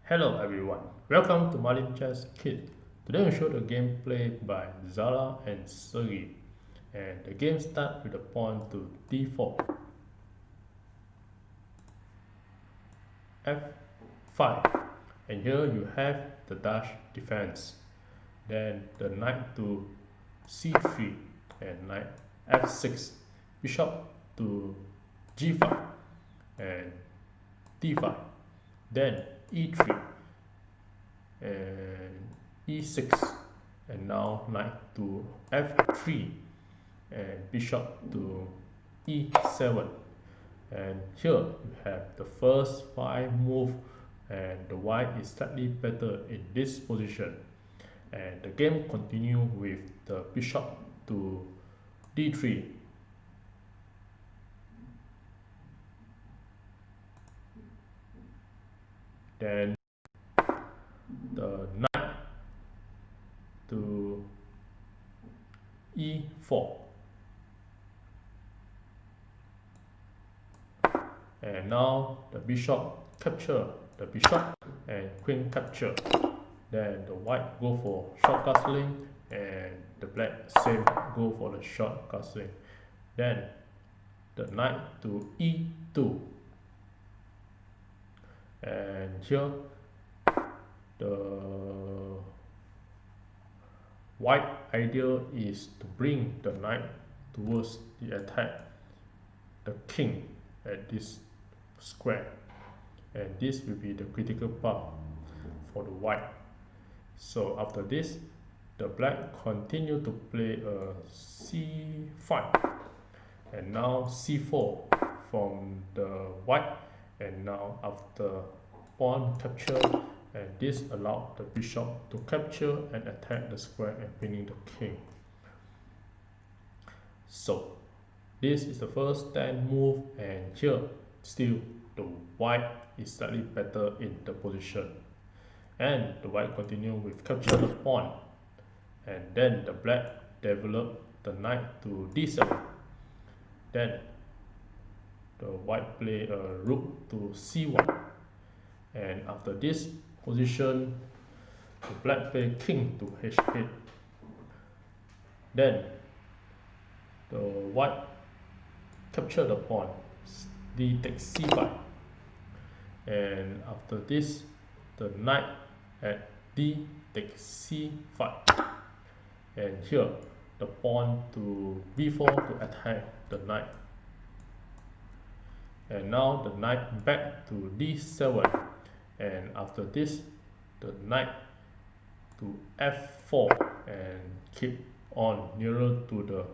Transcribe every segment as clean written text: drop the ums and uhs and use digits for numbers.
Hello everyone, welcome to Martin Chess Kit. Today we show the gameplay by Zala and Sergi, and the game starts with a pawn to d4, f5, and here you have the dash defense. Then the knight to c3 and knight f6, bishop to g5 and d5, then e3 and e6, and now knight to f3 and bishop to e7, and here you have the first 5 moves, and the white is slightly better in this position, and the game continue with the bishop to d3, then the knight to e4, and now the bishop capture the bishop and queen capture. Then the white go for short castling and the black same go for the short castling. Then the knight to e2, and here the white idea is to bring the knight towards the attack the king at this square, and this will be the critical part for the white. So after this, the black continue to play a c5, and now c4 from the white, and now after pawn capture, and this allowed the bishop to capture and attack the square and pinning the king. So this is the first 10 move, and here still the white is slightly better in the position, and the white continue with capture the pawn, and then the black develop the knight to d7. Then the white play a rook to c1, and after this position the black play king to h8. Then the white capture the pawn, d takes c5, and after this the knight at d takes c5, and here the pawn to b4 to attack the knight, and now the knight back to d7, and after this the knight to f4 and keep on nearer to the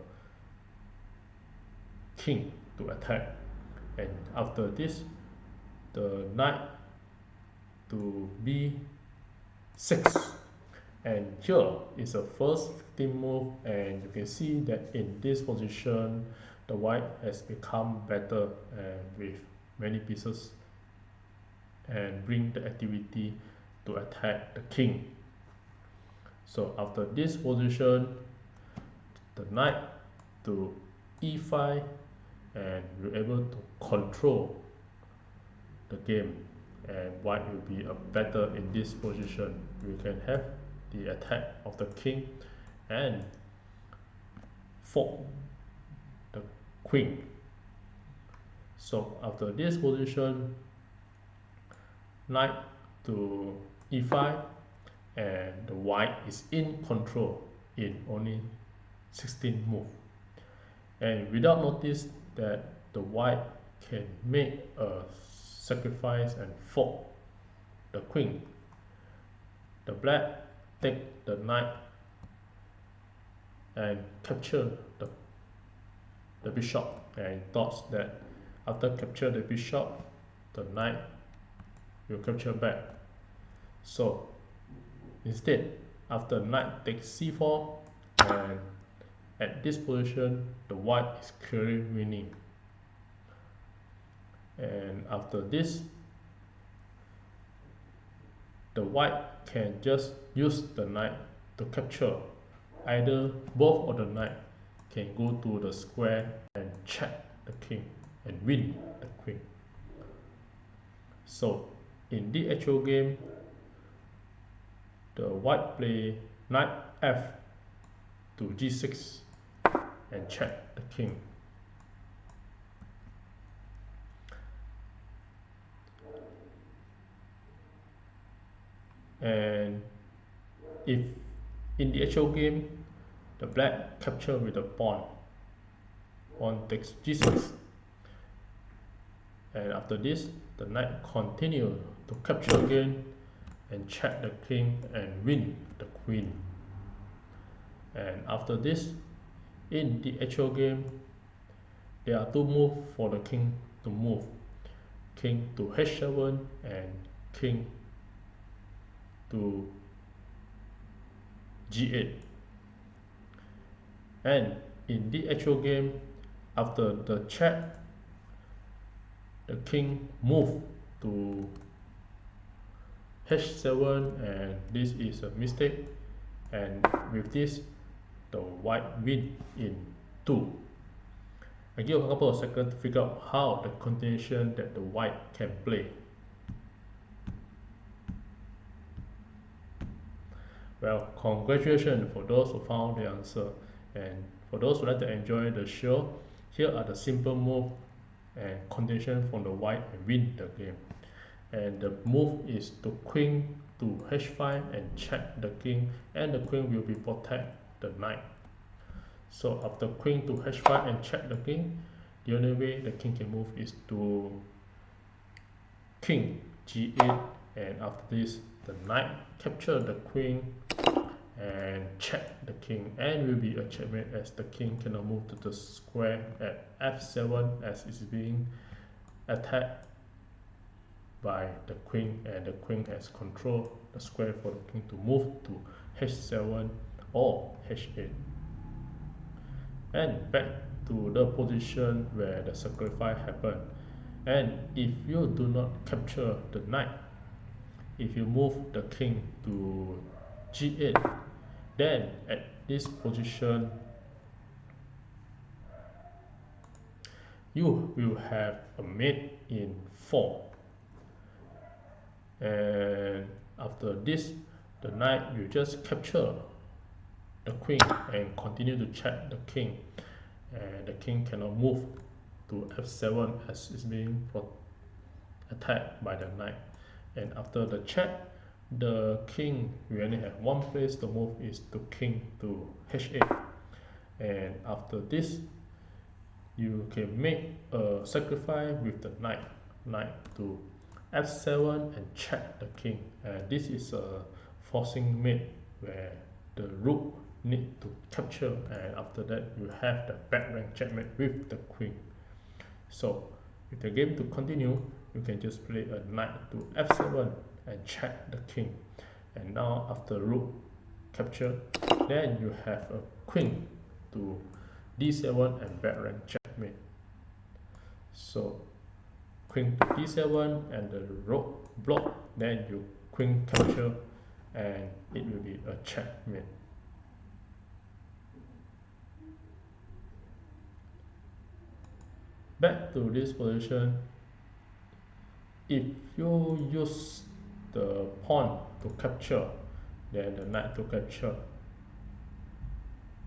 king to attack, and after this the knight to b6, and here is the first 15 move, and you can see that in this position the white has become better and with many pieces and bring the activity to attack the king. So after this position, the knight to e5, and you're able to control the game, and white will be a better in this position. You can have the attack of the king and fork the queen. So after this position, knight to e5, and the white is in control in only 16 moves, and without notice that the white can make a sacrifice and fork the queen. The black take the knight and capture the bishop, and thoughts that after capture the bishop the knight will capture back. So instead, after knight takes c4, and at this position the white is clearly winning, and after this the white can just use the knight to capture. Either both of the knight can go to the square and check the king and win the queen. So in the actual game, the white play knight f to g6 and check the king. And if in the actual game the black capture with the pawn takes g6, and after this the knight continue to capture again and check the king and win the queen. And after this, in the actual game, there are two moves for the king to move: king to h7 and king to g8. And in the actual game, after the check, the king move to h7, and this is a mistake, and with this the white win in 2. I give a couple of seconds to figure out how the continuation that the white can play. Well, congratulations for those who found the answer, and for those who like to enjoy the show, here are the simple move and continuation from the white and win the game. And the move is to queen to h5 and check the king, and the queen will be protect the knight. So after queen to h5 and check the king, the only way the king can move is to king g8, and after this the knight capture the queen and check the king, and will be a checkmate as the king cannot move to the square at f7 as it's being attacked by the queen, and the queen has control the square for the king to move to h7 or h8. And back to the position where the sacrifice happened. And if you do not capture the knight, if you move the king to g8, then at this position you will have a mate in 4. And after this, the knight will just capture the queen and continue to check the king, and the king cannot move to f7 as it's being attacked by the knight. And after the check, the king will only have one place to move, is to king to h8. And after this, you can make a sacrifice with the knight to f7 and check the king, and this is a forcing mate where the rook need to capture, and after that you have the back rank checkmate with the queen. So if the game to continue, you can just play a knight to f7 and check the king, and now after rook capture, then you have a queen to d7 and back rank checkmate. So queen to d7 and the rook block, then you queen capture and it will be a checkmate. Back to this position, if you use the pawn to capture, then the knight to capture,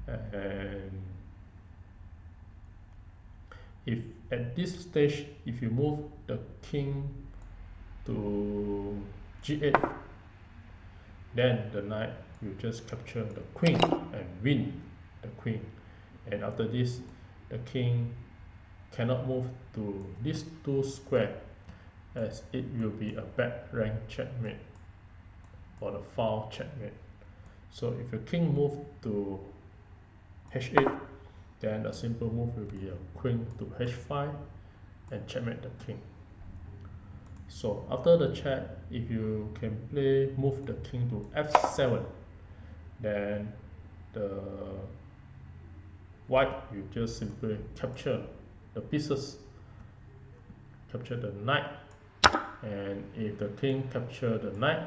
and if at this stage if you move the king to g8, then the knight will just capture the queen and win the queen. And after this, the king cannot move to these two square, as it will be a back rank checkmate or the foul checkmate. So if your king move to h8, then the simple move will be a queen to h5 and checkmate the king. So after the check, if you can play move the king to f7, then the white will just simply capture the pieces, capture the knight, and if the king capture the knight,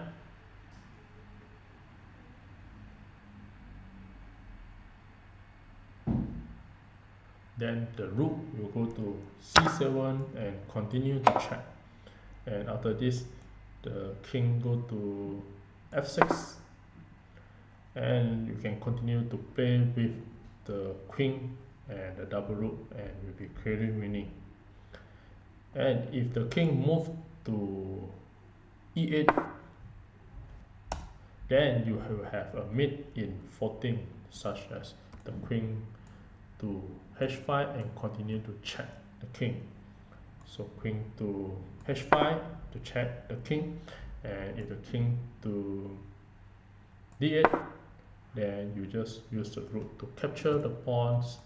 then the rook will go to c7 and continue to check. And after this, the king go to f6 and you can continue to play with the queen and the double rook, and you'll be clearly winning. And if the king move to e8, then you will have a mate in 14, such as the queen to h5 and continue to check the king. So queen to h5 to check the king, and if the king to d8, then you just use the rook to capture the pawns,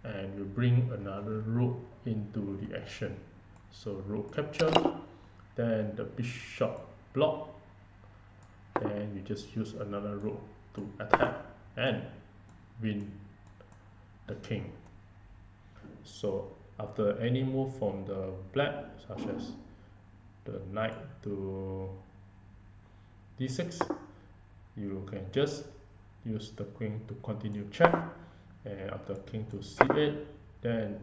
and you bring another rook into the action. So rook capture, then the bishop block, and you just use another rook to attack and win the king. So after any move from the black, such as the knight to d6, you can just use the queen to continue check, and after king to c8, then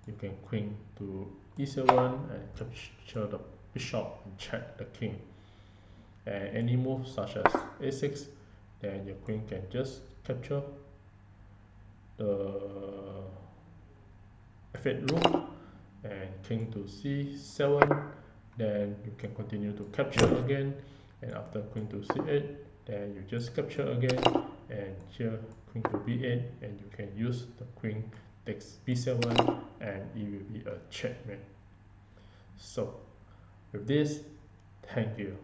you can queen to e7 and capture the bishop and check the king. And any move such as a6, then your queen can just capture the f8 rook, and king to c7, then you can continue to capture again, and after queen to c8, then you just capture again, and here queen to b8, and you can use the queen takes b7, and it will be a checkmate. So with this, thank you.